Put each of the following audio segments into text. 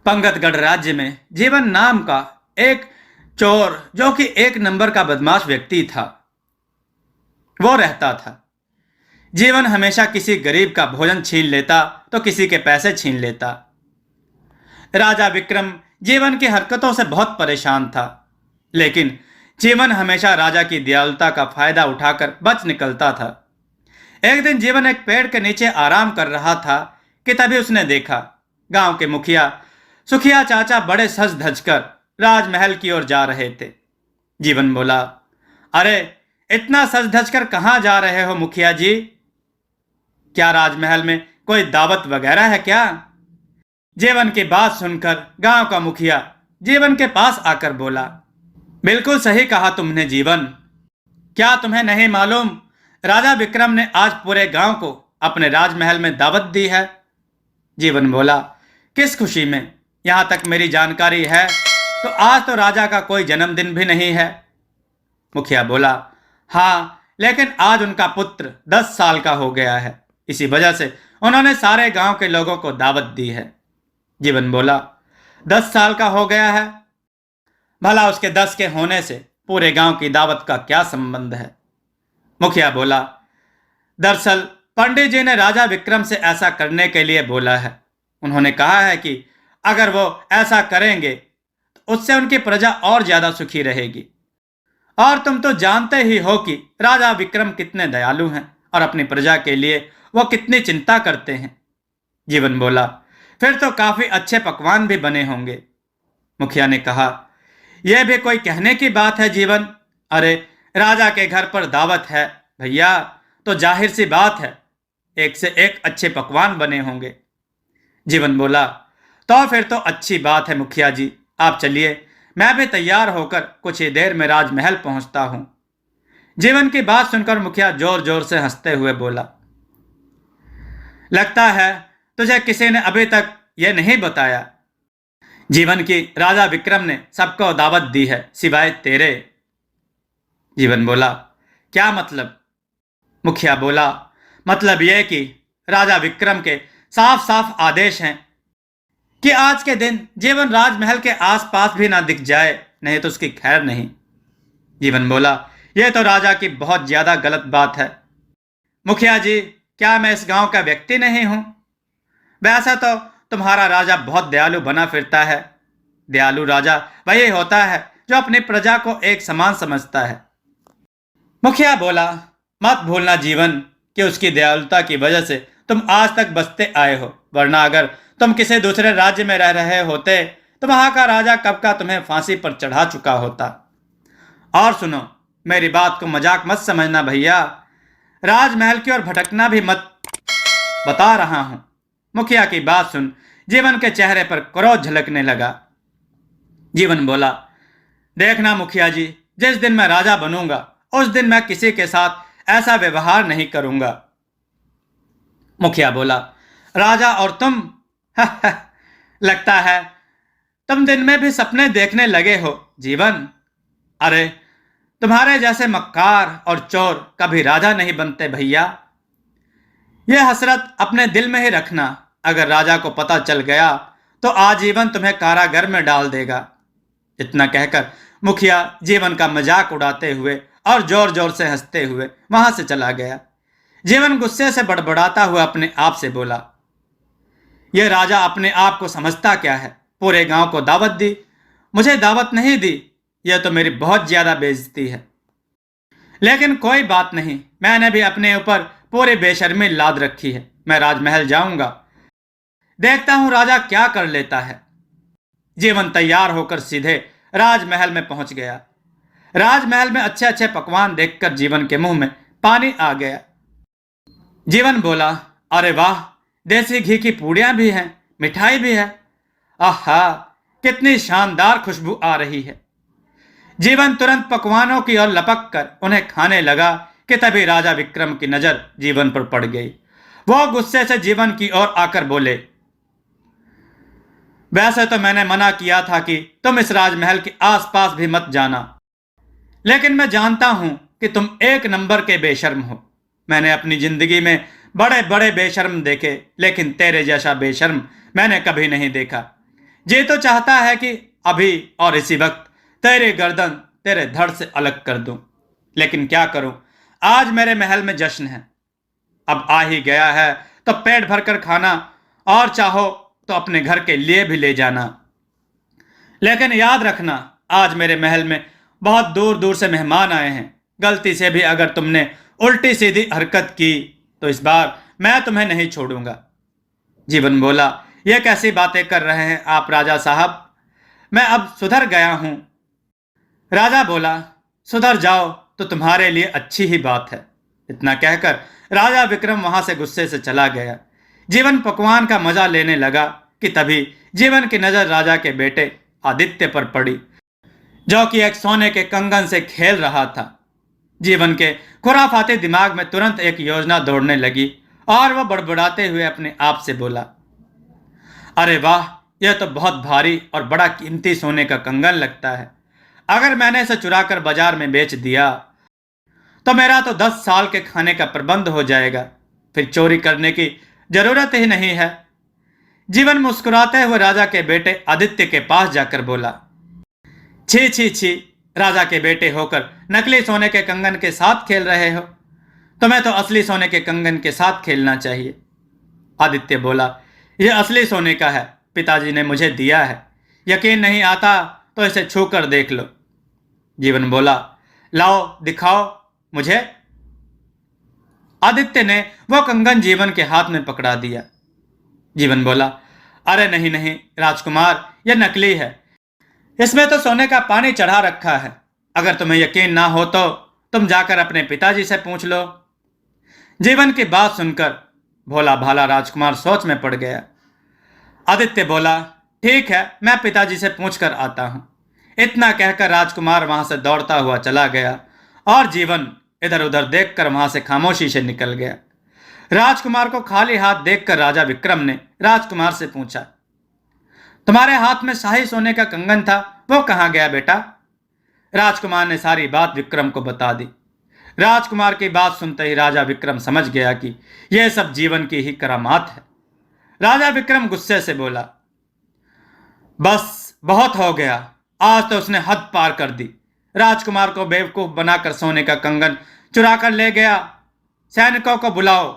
पंगतगढ़ राज्य में जीवन नाम का एक चोर, जो कि एक नंबर का बदमाश व्यक्ति था, वो रहता था। जीवन हमेशा किसी गरीब का भोजन छीन लेता तो किसी के पैसे छीन लेता। राजा विक्रम जीवन की हरकतों से बहुत परेशान था, लेकिन जीवन हमेशा राजा की दयालुता का फायदा उठाकर बच निकलता था। एक दिन जीवन एक पेड़ के नीचे आराम कर रहा था कि तभी उसने देखा गांव के मुखिया सुखिया चाचा बड़े सज धज कर राजमहल की ओर जा रहे थे। जीवन बोला, अरे इतना सज धज कर कहां जा रहे हो मुखिया जी? क्या राजमहल में कोई दावत वगैरह है क्या? जीवन की बात सुनकर गांव का मुखिया जीवन के पास आकर बोला, बिल्कुल सही कहा तुमने जीवन। क्या तुम्हें नहीं मालूम, राजा विक्रम ने आज पूरे गांव को अपने राजमहल में दावत दी है। जीवन बोला, किस खुशी में? यहां तक मेरी जानकारी है तो आज तो राजा का कोई जन्मदिन भी नहीं है। मुखिया बोला, हाँ, लेकिन आज उनका पुत्र 10 साल का हो गया है, इसी वजह से उन्होंने सारे गांव के लोगों को दावत दी है। जीवन बोला, 10 साल का हो गया है? भला उसके 10 के होने से पूरे गांव की दावत का क्या संबंध है? मुखिया बोला, दरअसल पंडित जी ने राजा विक्रम से ऐसा करने के लिए बोला है। उन्होंने कहा है कि अगर वो ऐसा करेंगे तो उससे उनकी प्रजा और ज्यादा सुखी रहेगी। और तुम तो जानते ही हो कि राजा विक्रम कितने दयालु हैं और अपनी प्रजा के लिए वो कितनी चिंता करते हैं। जीवन बोला, फिर तो काफी अच्छे पकवान भी बने होंगे। मुखिया ने कहा, यह भी कोई कहने की बात है जीवन? अरे राजा के घर पर दावत है भैया, तो जाहिर सी बात है एक से एक अच्छे पकवान बने होंगे। जीवन बोला, तो फिर तो अच्छी बात है मुखिया जी, आप चलिए, मैं भी तैयार होकर कुछ ही देर में राजमहल पहुंचता हूं। जीवन की बात सुनकर मुखिया जोर जोर से हंसते हुए बोला, लगता है तुझे किसी ने अभी तक यह नहीं बताया जीवन की राजा विक्रम ने सबको दावत दी है सिवाय तेरे। जीवन बोला, क्या मतलब? मुखिया बोला, मतलब यह कि राजा विक्रम के साफ साफ आदेश हैं कि आज के दिन जीवन राजमहल के आसपास भी ना दिख जाए, नहीं तो उसकी खैर नहीं। जीवन बोला, यह तो राजा की बहुत ज्यादा गलत बात है। मुखिया जी, क्या मैं इस गांव का व्यक्ति नहीं हूं? वैसा तो तुम्हारा राजा बहुत दयालु बना फिरता है। दयालु राजा वही होता है जो अपनी प्रजा को एक समान समझता है। मुखिया बोला, मत भूलना जीवन कि उसकी दयालुता की वजह से तुम आज तक बचते आए हो, वरना अगर तुम किसी दूसरे राज्य में रह रहे होते तो वहां का राजा कब का तुम्हें फांसी पर चढ़ा चुका होता। और सुनो, मेरी बात को मजाक मत समझना भैया, राजमहल की ओर भटकना भी मत, बता रहा हूं। मुखिया की बात सुन जीवन के चेहरे पर क्रोध झलकने लगा। जीवन बोला, देखना मुखिया जी, जिस दिन मैं राजा बनूंगा उस दिन मैं किसी के साथ ऐसा व्यवहार नहीं करूंगा। मुखिया बोला, राजा और तुम लगता है तुम दिन में भी सपने देखने लगे हो जीवन। अरे तुम्हारे जैसे मक्कार और चोर कभी राजा नहीं बनते भैया। यह हसरत अपने दिल में ही रखना, अगर राजा को पता चल गया तो आजीवन तुम्हें कारागार में डाल देगा। इतना कहकर मुखिया जीवन का मजाक उड़ाते हुए और जोर जोर से हंसते हुए वहां से चला गया। जीवन गुस्से से बड़बड़ाता हुआ अपने आप से बोला, यह राजा अपने आप को समझता क्या है? पूरे गांव को दावत दी, मुझे दावत नहीं दी, यह तो मेरी बहुत ज्यादा बेइज्जती है। लेकिन कोई बात नहीं, मैंने भी अपने ऊपर पूरी बेशर्मी लाद रखी है। मैं राजमहल जाऊंगा, देखता हूं राजा क्या कर लेता है। जीवन तैयार होकर सीधे राजमहल में पहुंच गया। राजमहल में अच्छे अच्छे पकवान देखकर जीवन के मुंह में पानी आ गया। जीवन बोला, अरे वाह, देसी घी की पूड़ियां भी हैं, मिठाई भी है, आहा कितनी शानदार खुशबू आ रही है। जीवन तुरंत पकवानों की ओर लपक कर उन्हें खाने लगा कि तभी राजा विक्रम की नजर जीवन पर पड़ गई। वो गुस्से से जीवन की ओर आकर बोले, वैसे तो मैंने मना किया था कि तुम इस राजमहल के आसपास भी मत जाना, लेकिन मैं जानता हूं कि तुम एक नंबर के बेशर्म हो। मैंने अपनी जिंदगी में बड़े बड़े बेशर्म देखे, लेकिन तेरे जैसा बेशर्म मैंने कभी नहीं देखा। ये तो चाहता है कि अभी और इसी वक्त तेरी गर्दन तेरे धड़ से अलग कर दूं, लेकिन क्या करूं, आज मेरे महल में जश्न है। अब आ ही गया है तो पेट भरकर खाना, और चाहो तो अपने घर के लिए भी ले जाना। लेकिन याद रखना, आज मेरे महल में बहुत दूर दूर से मेहमान आए हैं। गलती से भी अगर तुमने उल्टी सीधी हरकत की तो इस बार मैं तुम्हें नहीं छोड़ूंगा। जीवन बोला, यह कैसी बातें कर रहे हैं आप राजा साहब, मैं अब सुधर गया हूं। राजा बोला, सुधर जाओ तो तुम्हारे लिए अच्छी ही बात है। इतना कहकर राजा विक्रम वहां से गुस्से से चला गया। जीवन पकवान का मजा लेने लगा कि तभी जीवन की नजर राजा के बेटे आदित्य पर पड़ी, जो कि एक सोने के कंगन से खेल रहा था। जीवन के खुराफाते दिमाग में तुरंत एक योजना दौड़ने लगी और वह बड़बड़ाते हुए अपने आप से बोला, अरे वाह, यह तो बहुत भारी और बड़ा कीमती सोने का कंगन लगता है। अगर मैंने इसे चुराकर बाजार में बेच दिया तो मेरा तो 10 साल के खाने का प्रबंध हो जाएगा, फिर चोरी करने की जरूरत ही नहीं है। जीवन मुस्कुराते हुए राजा के बेटे आदित्य के पास जाकर बोला, छी छी छी, राजा के बेटे होकर नकली सोने के कंगन के साथ खेल रहे हो। तुम्हें तो असली सोने के कंगन के साथ खेलना चाहिए। आदित्य बोला, यह असली सोने का है, पिताजी ने मुझे दिया है। यकीन नहीं आता तो इसे छू कर देख लो। जीवन बोला, लाओ दिखाओ मुझे। आदित्य ने वह कंगन जीवन के हाथ में पकड़ा दिया। जीवन बोला, अरे नहीं नहीं राजकुमार, यह नकली है, इसमें तो सोने का पानी चढ़ा रखा है। अगर तुम्हें यकीन ना हो तो तुम जाकर अपने पिताजी से पूछ लो। जीवन की बात सुनकर भोला भाला राजकुमार सोच में पड़ गया। आदित्य बोला, ठीक है, मैं पिताजी से पूछ कर आता हूं। इतना कहकर राजकुमार वहां से दौड़ता हुआ चला गया और जीवन इधर उधर देखकर वहां से खामोशी से निकल गया। राजकुमार को खाली हाथ देखकर राजा विक्रम ने राजकुमार से पूछा, तुम्हारे हाथ में शाही सोने का कंगन था, वो कहां गया बेटा? राजकुमार ने सारी बात विक्रम को बता दी। राजकुमार की बात सुनते ही राजा विक्रम समझ गया कि यह सब जीवन की ही करामात है। राजा विक्रम गुस्से से बोला, बस बहुत हो गया, आज तो उसने हद पार कर दी। राजकुमार को बेवकूफ बनाकर सोने का कंगन चुरा कर ले गया। सैनिकों को बुलाओ।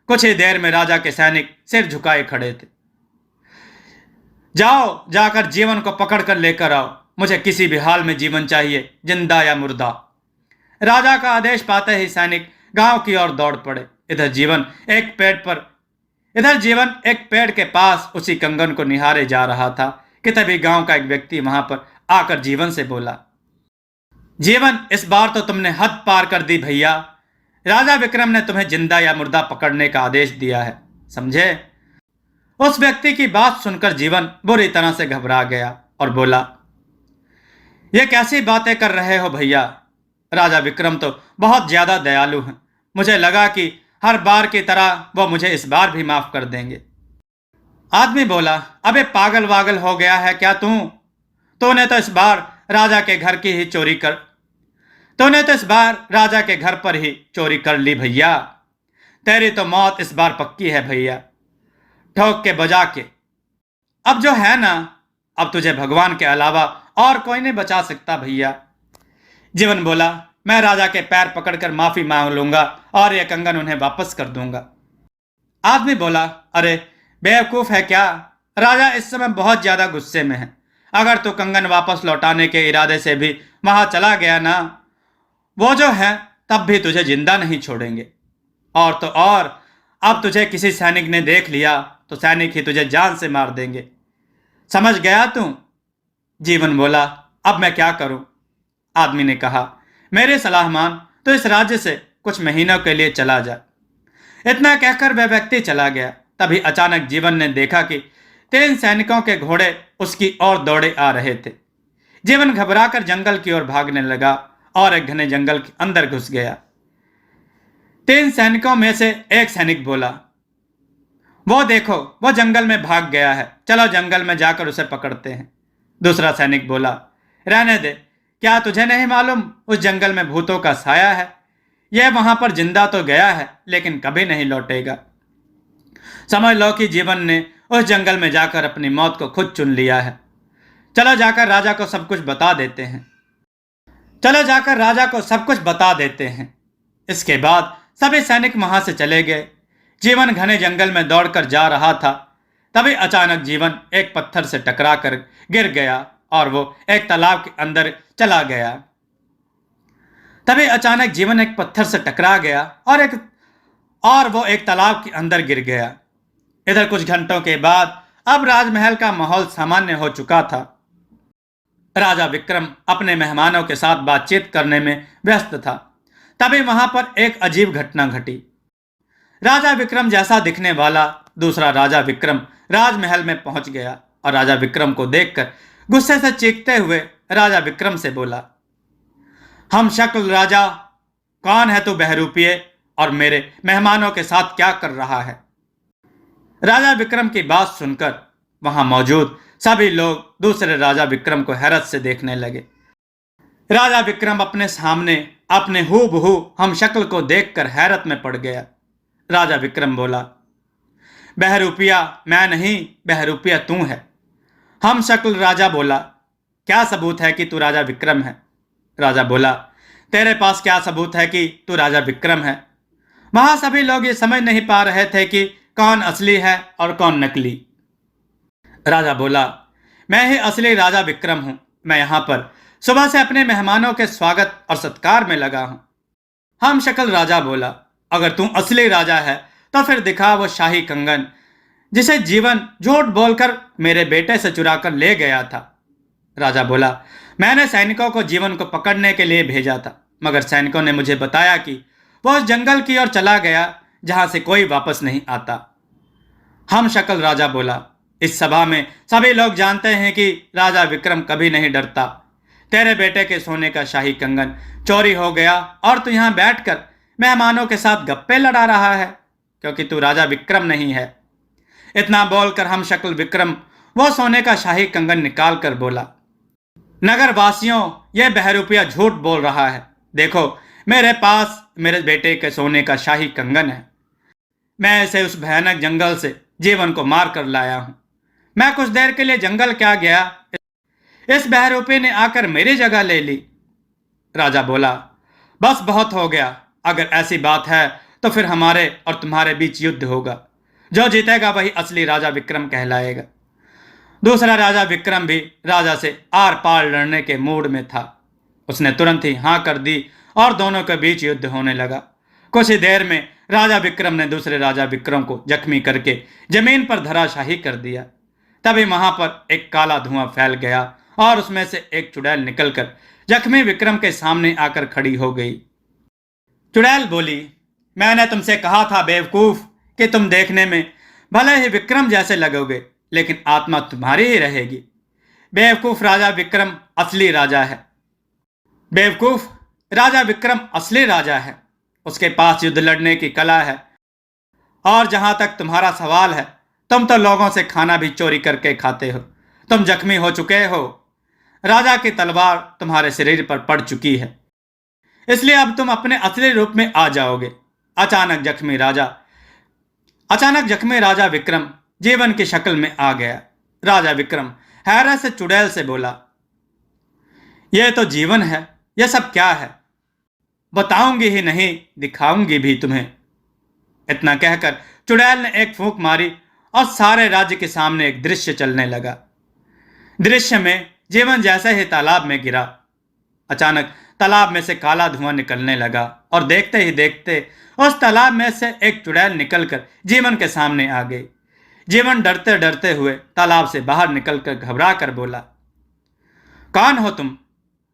कुछ ही देर में राजा के सैनिक सिर झुकाए खड़े थे। जाओ, जाकर जीवन को पकड़ कर लेकर आओ। मुझे किसी भी हाल में जीवन चाहिए, जिंदा या मुर्दा। राजा का आदेश पाते ही सैनिक गांव की ओर दौड़ पड़े। इधर जीवन एक पेड़ के पास उसी कंगन को निहारे जा रहा था कि तभी गांव का एक व्यक्ति वहां पर आकर जीवन से बोला, जीवन, इस बार तो तुमने हद पार कर दी भैया। राजा विक्रम ने तुम्हें जिंदा या मुर्दा पकड़ने का आदेश दिया है, समझे? उस व्यक्ति की बात सुनकर जीवन बुरी तरह से घबरा गया और बोला, यह कैसी बातें कर रहे हो भैया? राजा विक्रम तो बहुत ज्यादा दयालु हैं। मुझे लगा कि हर बार की तरह वो मुझे इस बार भी माफ कर देंगे। आदमी बोला, अबे पागल वागल हो गया है क्या तू? तूने तो इस बार राजा के घर पर ही चोरी कर ली भैया। तेरी तो मौत इस बार पक्की है भैया, ठोक के बजा के। अब जो है ना, अब तुझे भगवान के अलावा और कोई नहीं बचा सकता भैया। जीवन बोला, मैं राजा के पैर पकड़कर माफी मांग लूंगा और यह कंगन उन्हें वापस कर दूंगा। आदमी बोला, अरे बेवकूफ है क्या? राजा इस समय बहुत ज्यादा गुस्से में है। अगर तू कंगन वापस लौटाने के इरादे से भी वहां चला गया ना, वो जो है तब भी तुझे जिंदा नहीं छोड़ेंगे। और तो और, अब तुझे किसी सैनिक ने देख लिया तो सैनिक ही तुझे जान से मार देंगे। समझ गया तू? जीवन बोला, अब मैं क्या करूं? आदमी ने कहा, मेरी सलाह मान तो इस राज्य से कुछ महीनों के लिए चला जा। इतना कहकर वह व्यक्ति चला गया। तभी अचानक जीवन ने देखा कि 3 सैनिकों के घोड़े उसकी ओर दौड़े आ रहे थे। जीवन घबराकर जंगल की ओर भागने लगा और एक घने जंगल के अंदर घुस गया। 3 सैनिकों में से एक सैनिक बोला, वो देखो, वो जंगल में भाग गया है, चलो जंगल में जाकर उसे पकड़ते हैं। दूसरा सैनिक बोला, रहने दे, क्या तुझे नहीं मालूम उस जंगल में भूतों का साया है? यह वहां पर जिंदा तो गया है लेकिन कभी नहीं लौटेगा। समझ लो कि जीवन ने उस जंगल में जाकर अपनी मौत को खुद चुन लिया है। चलो जाकर राजा को सब कुछ बता देते हैं। चलो जाकर राजा को सब कुछ बता देते हैं। इसके बाद सभी सैनिक वहां से चले गए। जीवन घने जंगल में दौड़कर जा रहा था। तभी अचानक जीवन एक पत्थर से टकरा कर गिर गया और वो एक तालाब के अंदर चला गया। तभी अचानक जीवन एक पत्थर से टकरा गया और वो एक तालाब के अंदर गिर गया। इधर कुछ घंटों के बाद अब राजमहल का माहौल सामान्य हो चुका था। राजा विक्रम अपने मेहमानों के साथ बातचीत करने में व्यस्त था। तभी वहां पर एक अजीब घटना घटी। राजा विक्रम जैसा दिखने वाला दूसरा राजा विक्रम राजमहल में पहुंच गया और राजा विक्रम को देखकर गुस्से से चीखते हुए राजा विक्रम से बोला, हम शक्ल राजा, कौन है तू बहरूपिये और मेरे मेहमानों के साथ क्या कर रहा है? राजा विक्रम की बात सुनकर वहां मौजूद सभी लोग दूसरे राजा विक्रम को हैरत से देखने लगे। राजा विक्रम अपने सामने अपने हूबहू हम शक्ल को देखकर हैरत में पड़ गया। राजा विक्रम बोला, बहरूपिया मैं नहीं, बहरूपिया तू है। हम शक्ल राजा बोला, क्या सबूत है कि तू राजा विक्रम है? राजा बोला, तेरे पास क्या सबूत है कि तू राजा विक्रम है? वहां सभी लोग ये समझ नहीं पा रहे थे कि कौन असली है और कौन नकली। राजा बोला, मैं ही असली राजा विक्रम हूं। मैं यहां पर सुबह से अपने मेहमानों के स्वागत और सत्कार में लगा हूं। हम शक्ल राजा बोला, अगर तू असली राजा है तो फिर दिखा वो शाही कंगन जिसे जीवन झूठ बोलकर मेरे बेटे से चुरा कर ले गया था। राजा बोला, मैंने सैनिकों को जीवन को पकड़ने के लिए भेजा था, मगर सैनिकों ने मुझे बताया कि वो उस जंगल की ओर चला गया जहां से कोई वापस नहीं आता। हम शक्ल राजा बोला, इस सभा में सभी लोग जानते हैं कि राजा विक्रम कभी नहीं डरता। तेरे बेटे के सोने का शाही कंगन चोरी हो गया और तू यहां बैठकर मेहमानों के साथ गप्पे लड़ा रहा है क्योंकि तू राजा विक्रम नहीं है। इतना बोलकर हम शक्ल विक्रम वो सोने का शाही कंगन निकाल कर बोला, नगर वासियों, यह बहरूपिया झूठ बोल रहा है। देखो मेरे पास मेरे बेटे के सोने का शाही कंगन है। मैं इसे उस भयानक जंगल से जीवन को मार कर लाया हूं। मैं कुछ देर के लिए जंगल क्या गया, इस बहरूपे ने आकर मेरी जगह ले ली। राजा बोला, बस बहुत हो गया। अगर ऐसी बात है तो फिर हमारे और तुम्हारे बीच युद्ध होगा। जो जीतेगा वही असली राजा विक्रम कहलाएगा। दूसरा राजा विक्रम भी राजा से आर पार लड़ने के मूड में था। उसने तुरंत ही हाँ कर दी और दोनों के बीच युद्ध होने लगा। कुछ ही देर में राजा विक्रम ने दूसरे राजा विक्रम को जख्मी करके जमीन पर धराशाही कर दिया। तभी वहां पर एक काला धुआं फैल गया और उसमें से एक चुड़ैल निकलकर जख्मी विक्रम के सामने आकर खड़ी हो गई। चुड़ैल बोली, मैंने तुमसे कहा था बेवकूफ कि तुम देखने में भले ही विक्रम जैसे लगोगे लेकिन आत्मा तुम्हारी ही रहेगी। बेवकूफ, राजा विक्रम असली राजा है। बेवकूफ, राजा विक्रम असली राजा है। उसके पास युद्ध लड़ने की कला है। और जहां तक तुम्हारा सवाल है, तुम तो लोगों से खाना भी चोरी करके खाते हो। तुम जख्मी हो चुके हो। राजा की तलवार तुम्हारे शरीर पर पड़ चुकी है, इसलिए अब तुम अपने असली रूप में आ जाओगे। अचानक जख्मी राजा विक्रम जीवन की शक्ल में आ गया। राजा विक्रम हैरत से चुड़ैल से बोला, यह तो जीवन है, यह सब क्या है? बताऊंगी ही नहीं, दिखाऊंगी भी तुम्हें। इतना कहकर चुड़ैल ने एक फूंक मारी और सारे राज्य के सामने एक दृश्य चलने लगा। दृश्य में जीवन जैसे ही तालाब में गिरा, अचानक तालाब में से काला धुआं निकलने लगा और देखते ही देखते उस तालाब में से एक चुड़ैल निकलकर जीवन के सामने आ गई। जीवन डरते डरते हुए तालाब से बाहर निकलकर घबरा कर बोला, कौन हो तुम?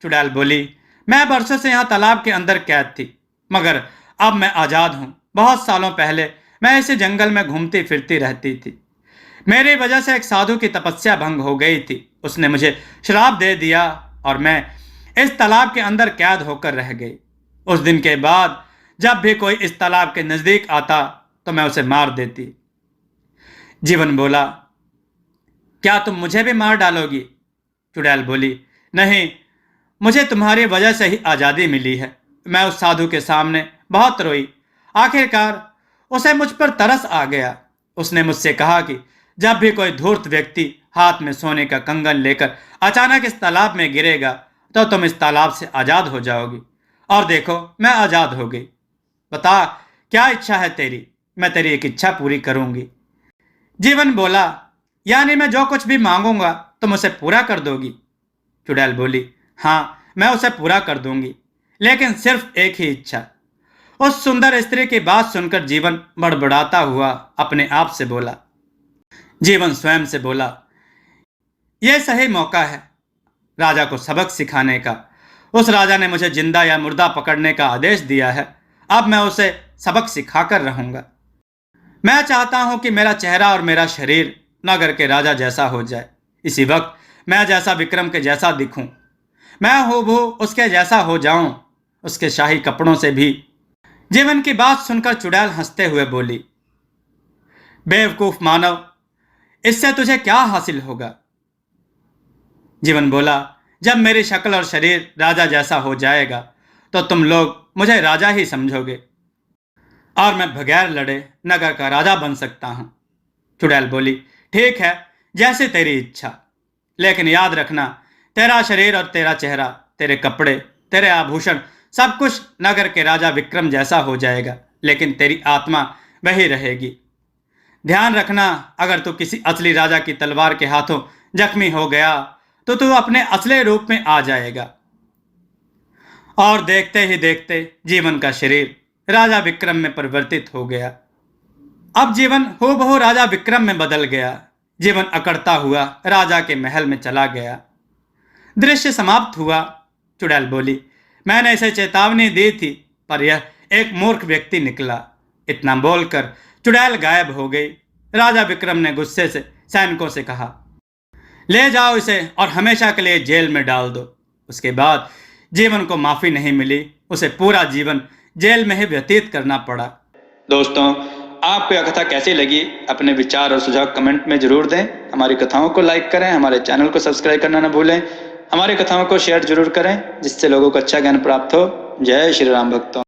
चुड़ैल बोली, मैं बरसों से यहाँ तालाब के अंदर कैद थी, मगर अब मैं आज़ाद हूँ। बहुत सालों पहले मैं इसी जंगल में घूमती फिरती रहती थी। मेरी वजह से एक साधु की तपस्या भंग हो गई थी। उसने मुझे श्राप दे दिया और मैं इस तालाब के अंदर कैद होकर रह गई। उस दिन के बाद जब भी कोई इस तालाब के नज़दीक आता तो मैं उसे मार देती। जीवन बोला, क्या तुम मुझे भी मार डालोगी? चुड़ैल बोली, नहीं, मुझे तुम्हारी वजह से ही आज़ादी मिली है। मैं उस साधु के सामने बहुत रोई। आखिरकार उसे मुझ पर तरस आ गया। उसने मुझसे कहा कि जब भी कोई धूर्त व्यक्ति हाथ में सोने का कंगन लेकर अचानक इस तालाब में गिरेगा तो तुम इस तालाब से आजाद हो जाओगी। और देखो, मैं आजाद हो गई। बता, क्या इच्छा है तेरी? मैं तेरी एक इच्छा पूरी करूंगी। जीवन बोला, यानी मैं जो कुछ भी मांगूंगा तुम उसे पूरा कर दोगी? चुड़ैल बोली, हाँ, मैं उसे पूरा कर दूंगी, लेकिन सिर्फ एक ही इच्छा। उस सुंदर स्त्री की बात सुनकर जीवन बड़बड़ाता हुआ अपने आप से बोला। जीवन स्वयं से बोला, यह सही मौका है राजा को सबक सिखाने का। उस राजा ने मुझे जिंदा या मुर्दा पकड़ने का आदेश दिया है, अब मैं उसे सबक सिखाकर रहूंगा। मैं चाहता हूं कि मेरा चेहरा और मेरा शरीर नगर के राजा जैसा हो जाए। इसी वक्त मैं जैसा विक्रम के जैसा दिखूं, मैं हूबहू उसके जैसा हो जाऊं, उसके शाही कपड़ों से भी। जीवन की बात सुनकर चुड़ैल हंसते हुए बोली, बेवकूफ मानव, इससे तुझे क्या हासिल होगा? जीवन बोला, जब मेरी शक्ल और शरीर राजा जैसा हो जाएगा तो तुम लोग मुझे राजा ही समझोगे और मैं बगैर लड़े नगर का राजा बन सकता हूं। चुड़ैल बोली, ठीक है, जैसे तेरी इच्छा, लेकिन याद रखना, तेरा शरीर और तेरा चेहरा, तेरे कपड़े, तेरे आभूषण, सब कुछ नगर के राजा विक्रम जैसा हो जाएगा, लेकिन तेरी आत्मा वही रहेगी। ध्यान रखना, अगर तू किसी असली राजा की तलवार के हाथों जख्मी हो गया तो तू अपने असली रूप में आ जाएगा। और देखते ही देखते जीवन का शरीर राजा विक्रम में परिवर्तित हो गया। अब जीवन हूबहू राजा विक्रम में बदल गया। जीवन अकड़ता हुआ राजा के महल में चला गया। दृश्य समाप्त हुआ। चुड़ैल बोली, मैंने इसे चेतावनी दी थी, पर यह एक मूर्ख व्यक्ति निकला। इतना बोलकर चुड़ैल गायब हो गई। राजा विक्रम ने गुस्से से सैनिकों से कहा, ले जाओ इसे और हमेशा के लिए जेल में डाल दो। उसके बाद जीवन को माफी नहीं मिली, उसे पूरा जीवन जेल में ही व्यतीत करना पड़ा। दोस्तों, आपको यह कथा कैसी लगी? अपने विचार और सुझाव कमेंट में जरूर दें। हमारी कथाओं को लाइक करें, हमारे चैनल को सब्सक्राइब करना न भूलें। हमारी कथाओं को शेयर जरूर करें, जिससे लोगों को अच्छा ज्ञान प्राप्त हो। जय श्री राम भक्तों।